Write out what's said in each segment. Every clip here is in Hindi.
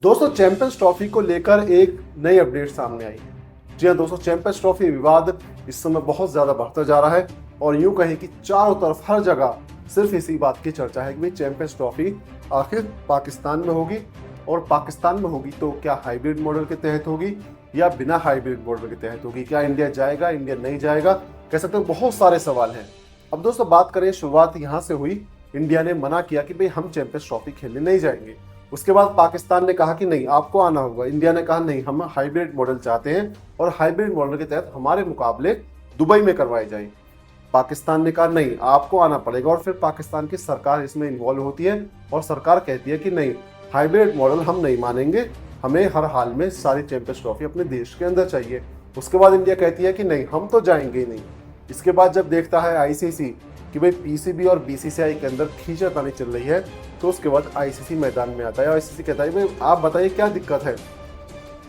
दोस्तों चैंपियंस ट्रॉफी को लेकर एक नई अपडेट सामने आई है। जी हाँ दोस्तों, चैंपियंस ट्रॉफी विवाद इस समय बहुत ज्यादा बढ़ता जा रहा है और यूं कहें कि चारों तरफ हर जगह सिर्फ इसी बात की चर्चा है कि भाई चैंपियंस ट्रॉफी आखिर पाकिस्तान में होगी, और पाकिस्तान में होगी तो क्या हाइब्रिड मॉडल के तहत होगी या बिना हाइब्रिड मॉडल के तहत होगी, क्या इंडिया जाएगा, इंडिया नहीं जाएगा, कह सकते हैं बहुत सारे सवाल हैं। अब दोस्तों बात करें, शुरुआत यहाँ से हुई, इंडिया ने मना किया कि भाई हम चैंपियंस ट्रॉफी खेलने नहीं जाएंगे। उसके बाद पाकिस्तान ने कहा कि नहीं आपको आना होगा, इंडिया ने कहा नहीं हम हाइब्रिड मॉडल चाहते हैं और हाइब्रिड मॉडल के तहत हमारे मुकाबले दुबई में करवाए जाए। पाकिस्तान ने कहा नहीं आपको आना पड़ेगा, और फिर पाकिस्तान की सरकार इसमें इन्वॉल्व होती है और सरकार कहती है कि नहीं हाइब्रिड मॉडल हम नहीं मानेंगे, हमें हर हाल में सारी चैंपियंस ट्रॉफी अपने देश के अंदर चाहिए। उसके बाद इंडिया कहती है कि नहीं हम तो जाएंगे ही नहीं। इसके बाद जब देखता है आईसीसी कि भाई पीसीबी और बीसीसीआई के अंदर खींचातानी चल रही है, तो उसके बाद आईसीसी मैदान में आता है और आईसीसी कहता है भाई आप बताइए क्या दिक्कत है।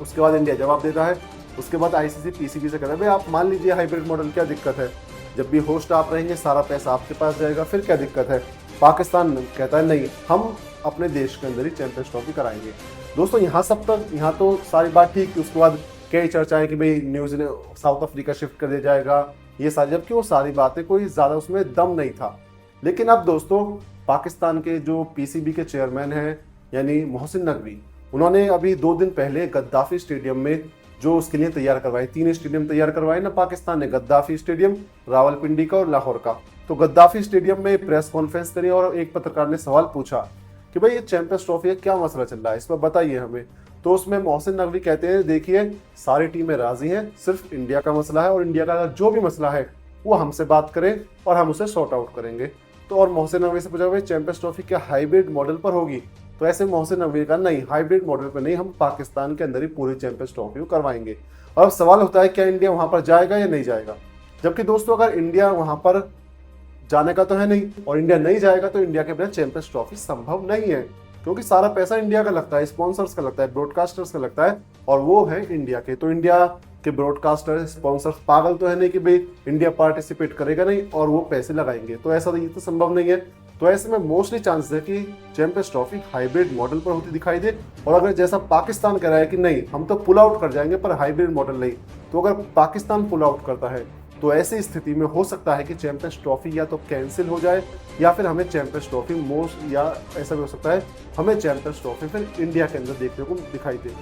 उसके बाद इंडिया जवाब देता है। उसके बाद आईसीसी पीसीबी से कहता है भाई आप मान लीजिए हाइब्रिड मॉडल, क्या दिक्कत है, जब भी होस्ट आप रहेंगे सारा पैसा आपके पास जाएगा, फिर क्या दिक्कत है। पाकिस्तान कहता है नहीं हम अपने देश के अंदर ही चैंपियंस ट्रॉफी कराएंगे। दोस्तों यहाँ तो सारी बात ठीक थी। उसके बाद कई चर्चाएं कि भाई न्यूजीलैंड साउथ अफ्रीका शिफ्ट कर दिया जाएगा, ये सारी, जबकि वो सारी बातें कोई ज़्यादा उसमें दम नहीं था। लेकिन अब दोस्तों पाकिस्तान के जो पीसीबी के चेयरमैन हैं यानी मोहसिन नकवी, उन्होंने अभी 2 दिन पहले गद्दाफी स्टेडियम में जो उसके लिए तैयार करवाए, 3 स्टेडियम तैयार करवाए ना पाकिस्तान ने, गद्दाफी स्टेडियम, रावलपिंडी का और लाहौर का। तो गद्दाफी स्टेडियम में प्रेस कॉन्फ्रेंस करी और एक पत्रकार ने सवाल पूछा कि भाई ये चैंपियंस ट्रॉफी है, क्या मसला चल रहा है, इस पर बताइए हमें। तो उसमें मोहसिन नकवी कहते हैं देखिए सारी टीमें राजी हैं, सिर्फ इंडिया का मसला है और इंडिया का जो भी मसला है वो हमसे बात करें और हम उसे सॉर्ट आउट करेंगे। तो और मोहसिन नकवी से पूछा भाई चैंपियंस ट्रॉफी क्या हाइब्रिड मॉडल पर होगी, तो ऐसे मोहसिन नकवी का नहीं हाइब्रिड मॉडल पर नहीं, हम पाकिस्तान के अंदर ही पूरी चैंपियंस ट्रॉफी को करवाएंगे। और अब सवाल होता है क्या इंडिया वहां पर जाएगा या नहीं जाएगा। जबकि दोस्तों अगर इंडिया वहां पर जाने का तो है नहीं और इंडिया नहीं जाएगा तो इंडिया के बिना चैंपियंस ट्रॉफी संभव नहीं है, क्योंकि सारा पैसा इंडिया का लगता है, स्पॉन्सर्स का लगता है, ब्रॉडकास्टर्स का लगता है, और वो है इंडिया के। तो इंडिया के ब्रॉडकास्टर स्पॉन्सर्स पागल तो है नहीं कि भाई इंडिया पार्टिसिपेट करेगा नहीं और वो पैसे लगाएंगे, तो ऐसा ये तो संभव नहीं है। तो ऐसे में मोस्टली चांसेस है कि चैंपियंस ट्रॉफी हाइब्रिड मॉडल पर होती दिखाई दे। और अगर जैसा पाकिस्तान कह रहा है कि नहीं हम तो पुल आउट कर जाएंगे पर हाइब्रिड मॉडल नहीं, तो अगर पाकिस्तान पुल आउट करता है तो ऐसी स्थिति में हो सकता है कि चैंपियंस ट्रॉफी या तो कैंसिल हो जाए या फिर हमें चैंपियंस ट्रॉफी या ऐसा भी हो सकता है हमें चैंपियंस ट्रॉफी फिर इंडिया के अंदर देखने को दिखाई दे।